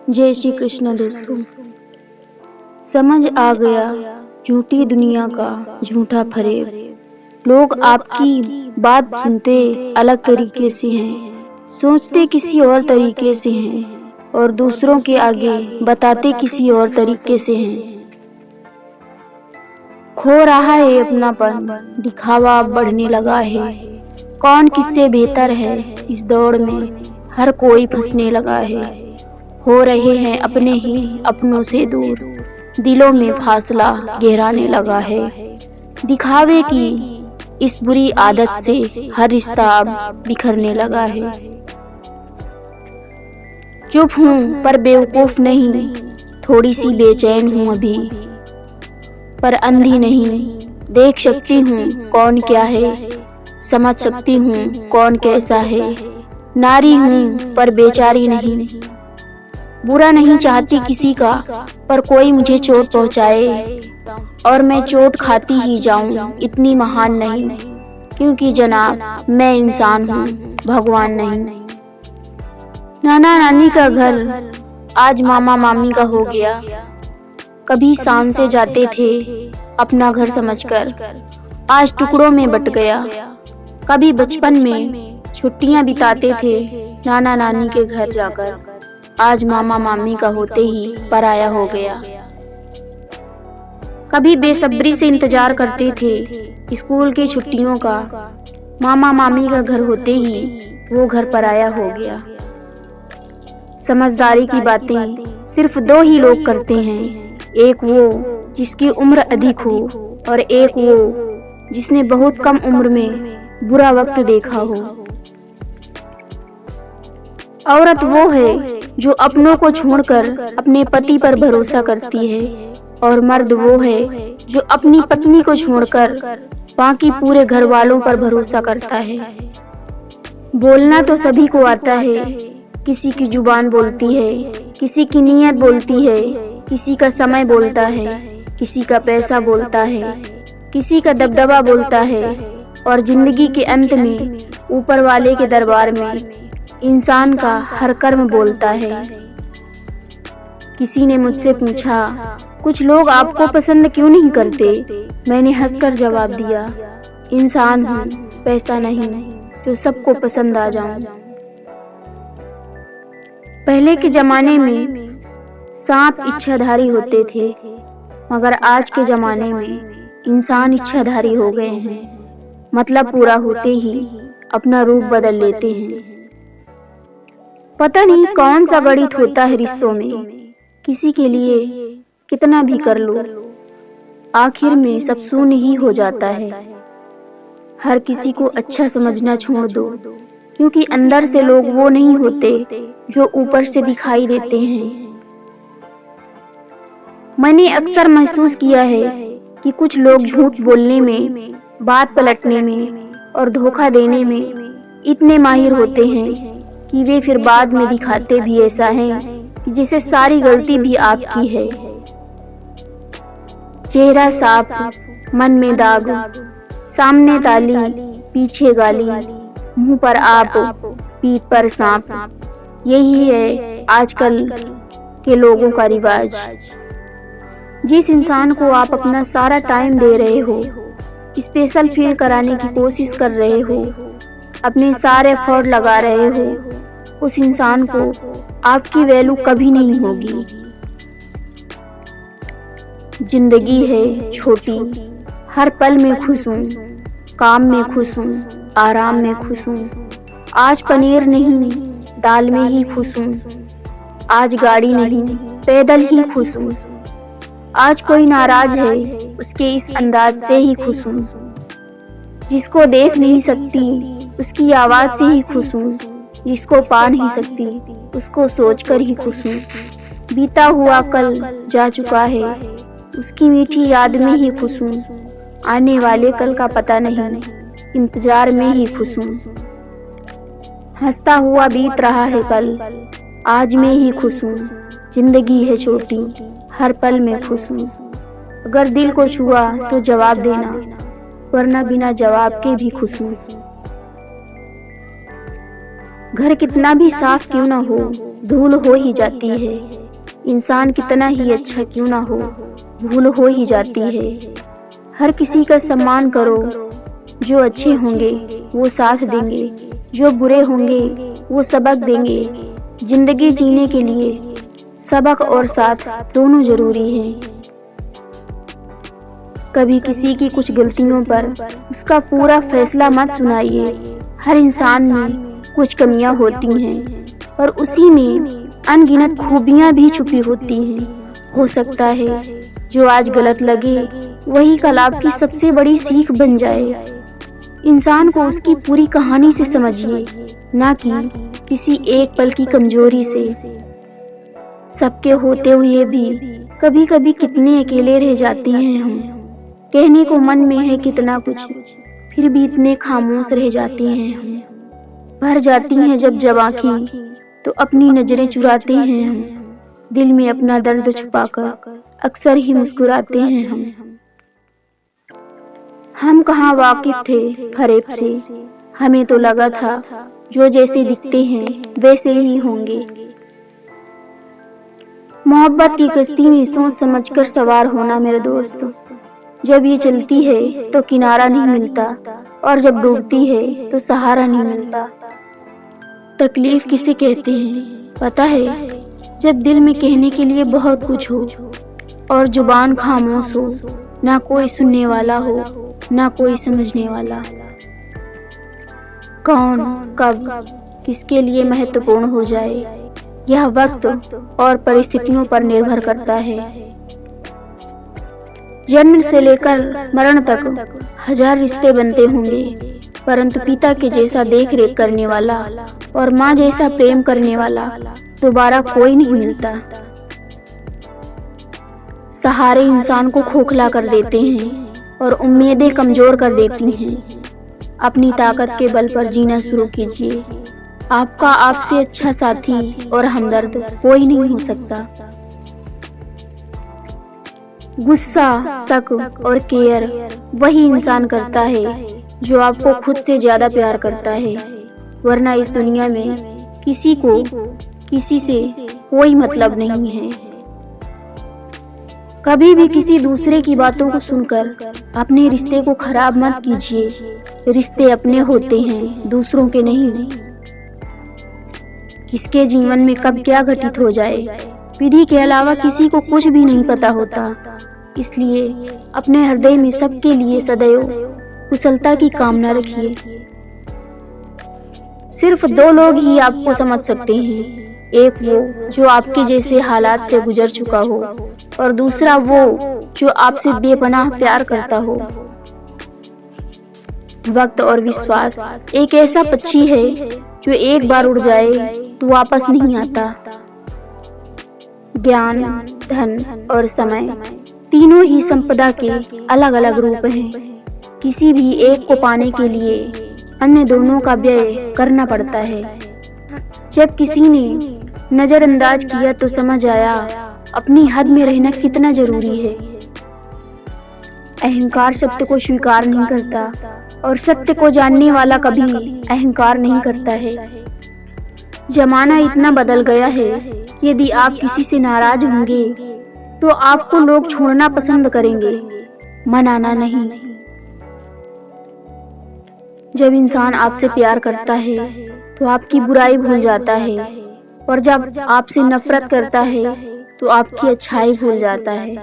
जय श्री कृष्ण दोस्तों। समझ आ गया झूठी दुनिया का झूठा फरेब। लोग आपकी बात सुनते अलग तरीके से हैं, सोचते किसी और तरीके से हैं और दूसरों के आगे बताते किसी और तरीके से हैं। खो रहा है अपनापन, दिखावा बढ़ने लगा है। कौन किससे बेहतर है इस दौड़ में, हर कोई फंसने लगा है। हो रहे हैं अपने ही अपनों से दूर, दिलों में फासला गहराने लगा है। दिखावे की इस बुरी आदत से हर रिश्ता अब बिखरने लगा है। चुप हूँ पर बेवकूफ नहीं, थोड़ी सी बेचैन हूँ अभी, पर अंधी नहीं। देख सकती हूँ कौन क्या है, समझ सकती हूँ कौन कैसा है। नारी हूँ पर बेचारी नहीं, बुरा नहीं चाहती किसी का, पर कोई मुझे चोट पहुँचाए और मैं चोट खाती ही जाऊं। इतनी महान नहीं, क्योंकि जनाब मैं इंसान हूँ, भगवान नहीं। नाना नानी का घर आज मामा मामी का हो गया। कभी शान से जाते थे अपना घर समझकर, आज टुकड़ों में बट गया। कभी बचपन में छुट्टियां बिताते थे नाना नानी के घर जाकर, आज मामा मामी का होते ही पराया हो गया। कभी बेसब्री से इंतजार करते थे स्कूल की छुट्टियों का, मामा मामी का घर होते ही वो घर पराया हो गया। समझदारी की बातें सिर्फ दो ही लोग करते हैं, एक वो जिसकी उम्र अधिक हो और एक वो जिसने बहुत कम उम्र में बुरा वक्त देखा हो। औरत वो है जो अपनों को छोड़कर अपने पति पर भरोसा करती है, और मर्द वो है जो अपनी पत्नी को छोड़कर बाकी पूरे घर वालों पर भरोसा करता है। बोलना तो सभी को आता है, किसी की जुबान बोलती है, किसी की नीयत बोलती है, किसी का समय बोलता है, किसी का पैसा बोलता है, किसी का दबदबा बोलता है, और जिंदगी के अंत में ऊपर वाले के दरबार में इंसान का हर कर्म बोलता है। किसी ने मुझसे पूछा, कुछ लोग आपको पसंद क्यों नहीं करते? मैंने हंसकर जवाब दिया, इंसान हूँ, पैसा नहीं जो सबको पसंद आ जाऊं। पहले के जमाने में सांप इच्छाधारी होते थे, मगर आज के जमाने में इंसान इच्छाधारी हो गए हैं। मतलब पूरा होते ही अपना रूप बदल लेते हैं। पता नहीं कौन सा गणित होता है रिश्तों में, किसी के लिए कितना भी कर लो, आखिर में सब शून्य ही हो जाता है। हर किसी को अच्छा समझना छोड़ दो, क्योंकि अंदर से लोग वो नहीं होते जो ऊपर से दिखाई देते हैं। मैंने अक्सर महसूस किया है कि कुछ लोग झूठ बोलने में, बात पलटने में और धोखा देने में इतने माहिर होते हैं कि वे फिर बाद में दिखाते भी ऐसा है कि जैसे सारी गलती भी आपकी है। चेहरा साफ, मन में दाग, सामने ताली, पीछे गाली, मुंह पर आप, पीठ पर सांप। यही है आजकल के लोगों का रिवाज। जिस इंसान को आप अपना सारा टाइम दे रहे हो, स्पेशल फील कराने की कोशिश कर रहे हो, अपने सारे एफर्ट लगा रहे हो, उस इंसान को आपकी वैल्यू कभी नहीं होगी। जिंदगी है छोटी, हर पल में खुश हूँ, काम में खुश हूँ, आराम में खुश हूँ। आज पनीर नहीं दाल में ही खुश हूँ, आज गाड़ी नहीं पैदल ही खुश हूँ। आज कोई नाराज है उसके इस अंदाज से ही खुश हूँ। जिसको देख नहीं सकती उसकी आवाज से ही खुश हूँ, जिसको पा नहीं सकती उसको सोचकर ही खुश हूँ। बीता हुआ कल जा चुका है, उसकी मीठी याद में ही खुश हूँ। आने वाले कल का पता नहीं, इंतजार में ही खुश हूँ। हंसता हुआ बीत रहा है पल, आज में ही खुश हूँ। जिंदगी है छोटी, हर पल में खुश हूँ। अगर दिल को छुआ तो जवाब देना, वरना बिना जवाब के भी खुश हूँ। घर कितना भी साफ क्यों ना हो, धूल हो ही जाती है। इंसान कितना ही अच्छा क्यों ना हो, भूल हो ही जाती है। हर किसी का सम्मान करो, जो अच्छे होंगे वो साथ देंगे, जो बुरे होंगे वो सबक देंगे। जिंदगी जीने के लिए सबक और साथ दोनों जरूरी हैं। कभी किसी की कुछ गलतियों पर उसका पूरा फैसला मत सुनाइए। हर इंसान में कुछ कमियां होती हैं और उसी में अनगिनत खूबियां भी छुपी होती हैं। हो सकता है जो आज गलत लगे वही कल आपकी सबसे बड़ी सीख बन जाए। इंसान को उसकी पूरी कहानी से समझिए, ना कि किसी एक पल की कमजोरी से। सबके होते हुए भी कभी कभी कितने अकेले रह जाते हैं हम। कहने को मन में है कितना कुछ, फिर भी इतने खामोश रह जाते हैं हम। भर जाती हैं जब आँखें तो अपनी नजरें चुराते हैं हम। दिल में अपना दर्द छुपाकर अक्सर ही मुस्कुराते हैं हम। हम कहाँ वाकिफ थे फरेब से, हमें तो लगा था जो जैसे दिखते हैं वैसे ही होंगे। मोहब्बत की कश्ती में सोच समझकर सवार होना मेरे दोस्त। जब ये चलती है तो किनारा नहीं मिलता, और जब डूबती है तो सहारा नहीं मिलता। तकलीफ किसे कहते हैं पता है? जब दिल में कहने के लिए बहुत कुछ हो और जुबान खामोश हो, ना कोई सुनने वाला हो ना कोई समझने वाला। कौन कब किसके लिए महत्वपूर्ण हो जाए, यह वक्त और परिस्थितियों पर निर्भर करता है। जन्म से लेकर मरण तक हजार रिश्ते बनते होंगे, परंतु पिता के जैसा देख रेख करने वाला और माँ जैसा प्रेम करने वाला दोबारा कोई नहीं मिलता। सहारे इंसान को खोखला कर देते हैं और उम्मीदें कमजोर कर देती हैं। अपनी ताकत के बल पर जीना शुरू कीजिए। आपका आपसे अच्छा साथी और हमदर्द कोई नहीं हो सकता। गुस्सा, शक और केयर वही इंसान करता है जो आपको खुद से ज्यादा प्यार करता है, वरना इस दुनिया में किसी को किसी से कोई मतलब नहीं है। कभी भी किसी दूसरे की बातों को सुनकर अपने रिश्ते को खराब मत कीजिए। रिश्ते अपने होते हैं, दूसरों के नहीं। किसके जीवन में कब क्या घटित हो जाए, विधि के अलावा किसी को कुछ भी नहीं पता होता। इसलिए अपने हृदय में सबके लिए सदैव कुशलता की कामना रखिए। सिर्फ दो लोग ही आपको समझ सकते हैं, एक वो जो आपके जैसे हालात से गुजर चुका हो, और दूसरा वो जो आपसे बेपनाह प्यार करता हो। वक्त और विश्वास एक ऐसा पक्षी है जो एक बार उड़ जाए तो वापस नहीं आता। ज्ञान, धन और समय तीनों ही संपदा के अलग अलग रूप हैं। किसी भी एक को पाने के लिए अन्य दोनों का व्यय करना पड़ता है। जब किसी ने नजरअंदाज किया तो समझ आया अपनी हद में रहना कितना जरूरी है। अहंकार सत्य को स्वीकार नहीं करता, और सत्य को जानने वाला कभी अहंकार नहीं करता है। जमाना इतना बदल गया है कि यदि आप किसी से नाराज होंगे तो आपको लोग छोड़ना पसंद करेंगे, मनाना नहीं। जब इंसान आपसे प्यार करता है तो आपकी बुराई भूल जाता है, और जब आपसे नफरत करता है तो आपकी अच्छाई भूल जाता है।